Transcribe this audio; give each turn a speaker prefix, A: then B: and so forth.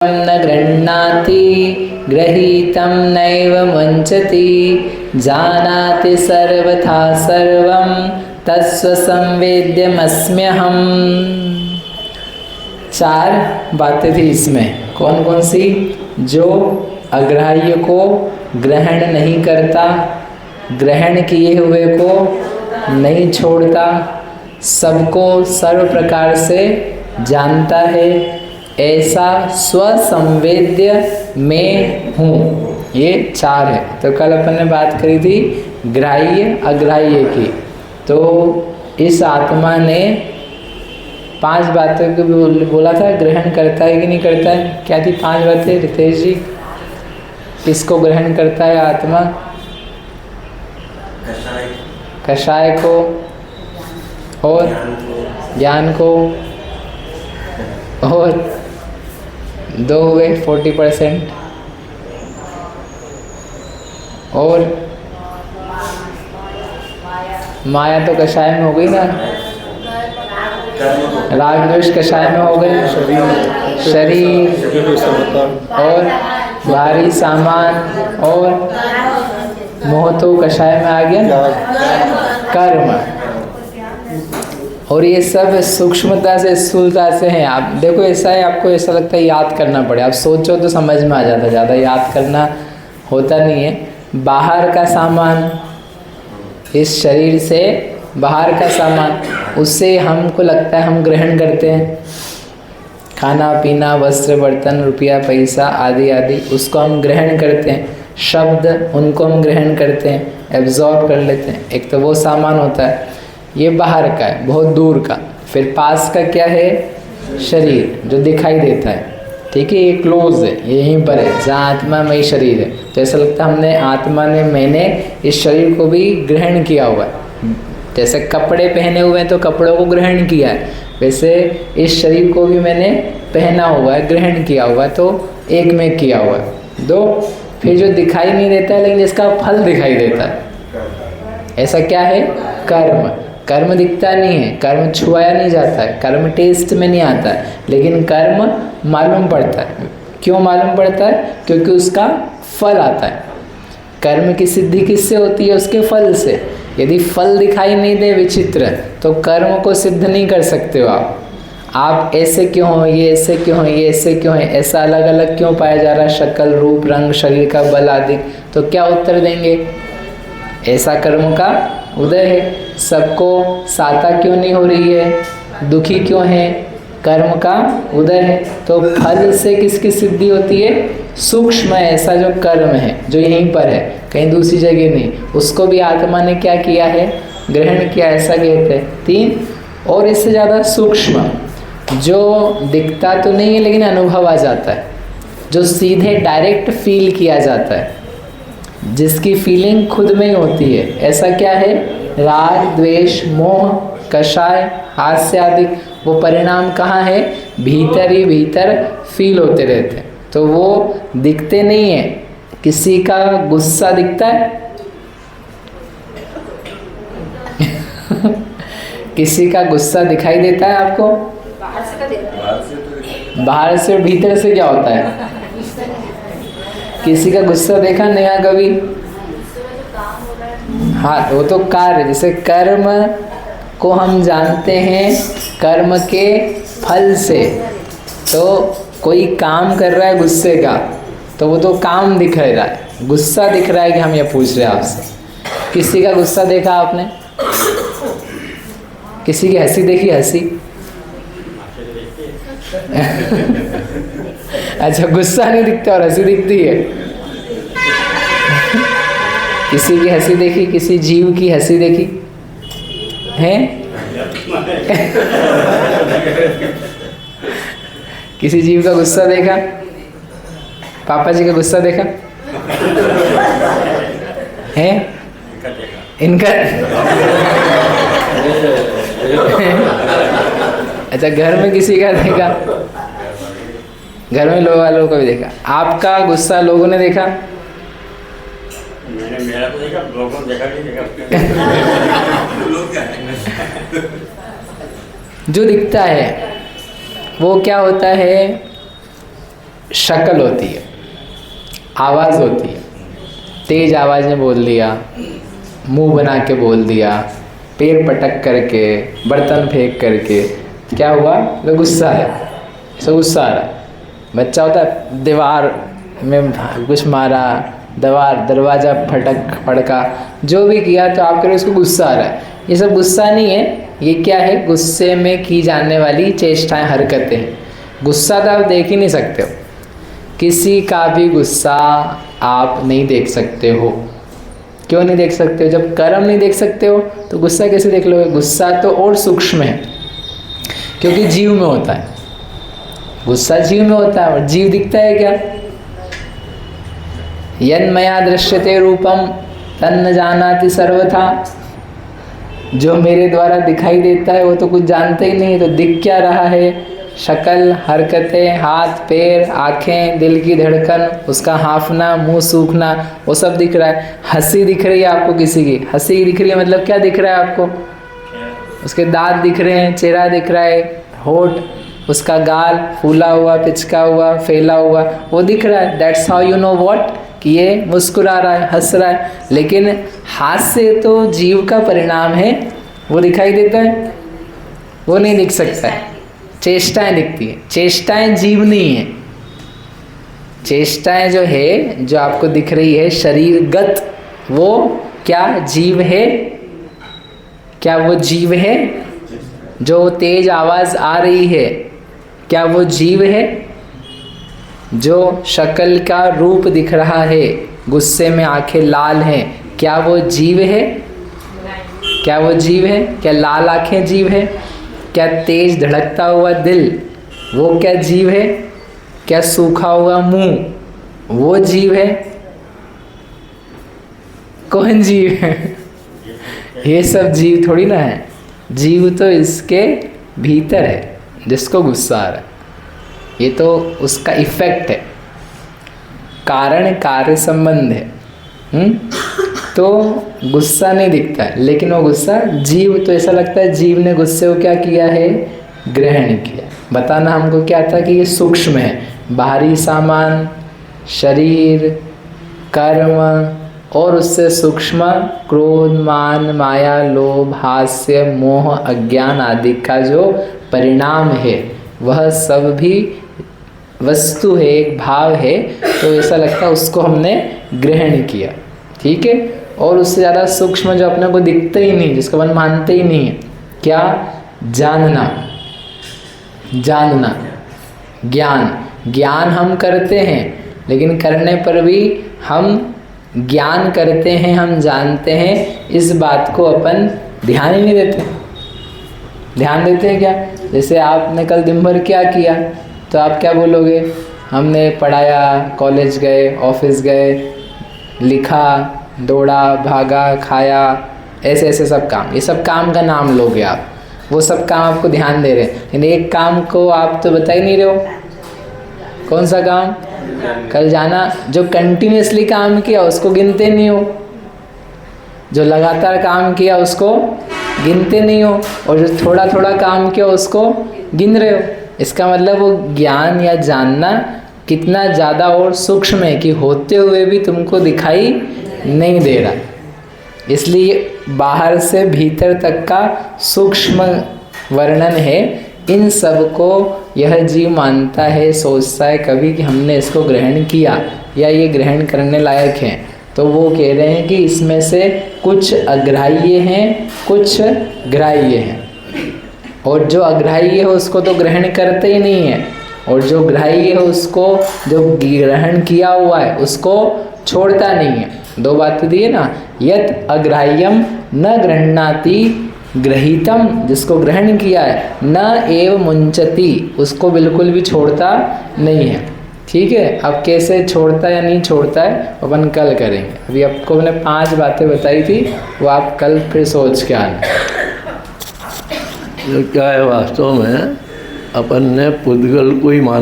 A: न गृह्णाति गृहीतं नैव मुञ्चति जानाति सर्वथा सर्वं तत्स्वसंवेद्यमस्म्यहम्। 4 बातें थी इसमें। कौन कौन सी? जो अग्राह्य को ग्रहण नहीं करता, ग्रहण किए हुए को नहीं छोड़ता, सबको सर्व प्रकार से जानता है, ऐसा स्वसंवेद्य मैं हूँ। ये 4 है। तो कल अपन ने बात करी थी ग्राह्य अग्राह्य की। तो इस आत्मा ने 5 बातों को बोला था, ग्रहण करता है कि नहीं करता है। क्या थी 5 बातें रितेश जी? किसको ग्रहण करता है आत्मा? कषाय को, और ज्ञान को, और 2 हुए 40%, और माया तो कषाय में हो गई ना, राग द्वेष कषाय में हो गए, शरीर और भारी सामान, और मोह तो कषाय में आ गया ना, कर्म। और ये सब सूक्ष्मता से स्थूलता से हैं। आप देखो ऐसा है, आपको ऐसा लगता है याद करना पड़े, आप सोचो तो समझ में आ जाता, ज़्यादा याद करना होता नहीं है। बाहर का सामान, इस शरीर से बाहर का सामान, उससे हमको लगता है हम ग्रहण करते हैं। खाना पीना, वस्त्र, बर्तन, रुपया, पैसा आदि आदि, उसको हम ग्रहण करते हैं। शब्द, उनको हम ग्रहण करते हैं, एब्जॉर्ब कर लेते हैं। एक तो वो सामान होता है, ये बाहर का है, बहुत दूर का। फिर पास का क्या है? शरीर, जो दिखाई देता है। ठीक है, ये क्लोज है, यहीं पर है, जहाँ आत्मा में शरीर है। तो ऐसा लगता है हमने, आत्मा ने, मैंने इस शरीर को भी ग्रहण किया हुआ है। जैसे कपड़े पहने हुए हैं तो कपड़ों को ग्रहण किया है, वैसे इस शरीर को भी मैंने पहना हुआ है, ग्रहण किया हुआ है। तो एक में किया हुआ है। 2, फिर जो दिखाई नहीं देता है लेकिन जिसका फल दिखाई देता है, ऐसा क्या है? कर्म। कर्म दिखता नहीं है, कर्म छुआया नहीं जाता है, कर्म टेस्ट में नहीं आता है, लेकिन कर्म मालूम पड़ता है। क्यों मालूम पड़ता है? क्योंकि उसका फल आता है। कर्म की सिद्धि किससे होती है? उसके फल से। यदि फल दिखाई नहीं दे विचित्र, तो कर्म को सिद्ध नहीं कर सकते हो आप ऐसे क्यों हो, ये ऐसे क्यों है, ये ऐसे क्यों है, ऐसा अलग अलग क्यों पाया जा रहा है, शक्ल, रूप, रंग, शरीर का बल आदि। तो क्या उत्तर देंगे? ऐसा कर्म का उदय है। सबको साता क्यों नहीं हो रही है, दुखी क्यों है? कर्म का उदय है। तो फल से किसकी सिद्धि होती है? सूक्ष्म ऐसा जो कर्म है, जो यहीं पर है, कहीं दूसरी जगह नहीं, उसको भी आत्मा ने क्या किया है? ग्रहण किया, ऐसा कहते हैं। 3, और इससे ज़्यादा सूक्ष्म, जो दिखता तो नहीं है लेकिन अनुभव आ जाता है, जो सीधे डायरेक्ट फील किया जाता है, जिसकी फीलिंग खुद में ही होती है। ऐसा क्या है? राग, द्वेष, मोह, कषाय, हास्य आदि। वो परिणाम कहाँ है? भीतर ही भीतर फील होते रहते हैं। तो वो दिखते नहीं है। किसी का गुस्सा दिखता है? किसी का गुस्सा दिखाई देता है आपको? बाहर से, भीतर से क्या होता है? किसी का गुस्सा देखा नया कभी? हाँ, वो तो कार्य, जैसे कर्म को हम जानते हैं कर्म के फल से। तो कोई काम कर रहा है गुस्से का, तो वो तो काम दिख रहा है, गुस्सा दिख रहा है कि हम ये पूछ रहे हैं आपसे। किसी का गुस्सा देखा आपने? किसी की हंसी देखी? हंसी अच्छा, गुस्सा नहीं दिखता और हंसी दिखती है। किसी की हंसी देखी? किसी जीव की हंसी देखी है? किसी जीव का गुस्सा देखा? पापा जी का गुस्सा देखा है? इनका अच्छा, घर में किसी का देखा? घर में लोग वालों को भी देखा। आपका गुस्सा लोगों ने देखा?
B: मैंने मेरा तो देखा, लोगों ने देखा नहीं देखा।
A: जो दिखता है वो क्या होता है? शक्ल होती है, आवाज़ होती है। तेज आवाज़ में बोल दिया, मुंह बना के बोल दिया, पैर पटक करके, बर्तन फेंक करके, क्या हुआ? वो गुस्सा है, इसको गुस्सा आ रहा। बच्चा होता है, दीवार में कुछ मारा, दरवाज़ा फटका, जो भी किया तो आप कह रहे हो इसको गुस्सा आ रहा है। ये सब गुस्सा नहीं है, ये क्या है? गुस्से में की जाने वाली चेष्टाएं, हरकतें हैं। गुस्सा तो आप देख ही नहीं सकते हो, किसी का भी गुस्सा आप नहीं देख सकते हो। क्यों नहीं देख सकते हो? जब कर्म नहीं देख सकते हो तो गुस्सा कैसे देख लोगे? गुस्सा तो और सूक्ष्म है, क्योंकि जीव में होता है। गुस्सा जीव में होता है, और जीव दिखता है क्या? यन्मया दृश्यते रूपम तन्न जानाति सर्वथा। जो मेरे द्वारा दिखाई देता है वो तो कुछ जानता ही नहीं, तो दिख क्या रहा है? शक्ल, हरकतें, हाथ पैर, आँखें, दिल की धड़कन, उसका हाँफना, मुंह सूखना, वो सब दिख रहा है। हंसी दिख रही है आपको, किसी की हंसी दिख रही है, मतलब क्या दिख रहा है आपको? उसके दांत दिख रहे हैं, चेहरा दिख रहा है, होठ, उसका गाल फूला हुआ, पिचका हुआ, फैला हुआ, वो दिख रहा है। That's how you know what, कि ये मुस्कुरा रहा है, हंस रहा है। लेकिन हास्य तो जीव का परिणाम है, वो दिखाई देता है? वो नहीं दिख सकता है। चेष्टाएं दिखती है, चेष्टाएं जीव नहीं है। चेष्टाएं जो है, जो आपको दिख रही है शरीरगत, वो क्या जीव है? क्या वो जीव है? जो तेज आवाज़ आ रही है, क्या वो जीव है? जो शक्ल का रूप दिख रहा है, गुस्से में आंखें लाल हैं, क्या वो जीव है? क्या वो जीव है? क्या लाल आंखें जीव है? क्या तेज धड़कता हुआ दिल, वो क्या जीव है? क्या सूखा हुआ मुंह, वो जीव है? कौन जीव है? ये सब जीव थोड़ी ना है। जीव तो इसके भीतर है, जिसको गुस्सा आ रहा है। ये तो उसका इफेक्ट है, कारण कार्य संबंध है। तो गुस्सा नहीं दिखता है, लेकिन वो गुस्सा जीव, तो ऐसा लगता है जीव ने गुस्से को क्या किया है? ग्रहण किया। बताना हमको क्या था कि ये सूक्ष्म है, बाहरी सामान, शरीर, कर्म, और उससे सूक्ष्म क्रोध, मान, माया, लोभ, हास्य, मोह, अज्ञान आदि का जो परिणाम है, वह सब भी वस्तु है, एक भाव है। तो ऐसा लगता है उसको हमने ग्रहण किया, ठीक है। और उससे ज़्यादा सूक्ष्म जो अपने को दिखता ही नहीं, जिसको अपन मानते ही नहीं है, क्या? जानना, जानना, ज्ञान हम करते हैं, लेकिन करने पर भी हम ज्ञान करते हैं, हम जानते हैं, इस बात को अपन ध्यान ही नहीं देते। ध्यान देते हैं क्या? जैसे आपने कल दिन भर क्या किया, तो आप क्या बोलोगे? हमने पढ़ाया, कॉलेज गए, ऑफिस गए, लिखा, दौड़ा, भागा, खाया, ऐसे ऐसे सब काम, ये सब काम का नाम लोगे आप। वो सब काम आपको ध्यान दे रहे हैं, लेकिन एक काम को आप तो बता ही नहीं रहे हो। कौन सा काम? कल जाना। जो कंटिन्यूसली काम किया उसको गिनते नहीं हो, जो लगातार काम किया उसको गिनते नहीं हो, और जो थोड़ा थोड़ा काम किया उसको गिन रहे हो। इसका मतलब वो ज्ञान या जानना कितना ज़्यादा और सूक्ष्म है कि होते हुए भी तुमको दिखाई नहीं दे रहा। इसलिए बाहर से भीतर तक का सूक्ष्म वर्णन है। इन सब को यह जीव मानता है, सोचता है कभी कि हमने इसको ग्रहण किया या ये ग्रहण करने लायक हैं। तो वो कह रहे हैं कि इसमें से कुछ अग्राह्य हैं, कुछ ग्राह्य हैं, और जो अग्राह्य है उसको तो ग्रहण करते ही नहीं है, और जो ग्राह्य है उसको, जो ग्रहण किया हुआ है उसको छोड़ता नहीं है। दो बातें दी है ना, यत् अग्राह्यम न गृह्णाति ग्रहीतम, जिसको ग्रहण किया है, न एव मुंचति, उसको बिल्कुल भी छोड़ता नहीं है। ठीक है, अब कैसे छोड़ता या नहीं छोड़ता है अपन कल करेंगे। अभी आपको मैंने 5 बातें बताई थी, वो आप कल फिर सोच के आना।
C: क्या है, वास्तव में अपन ने पुद्गल को ही माना।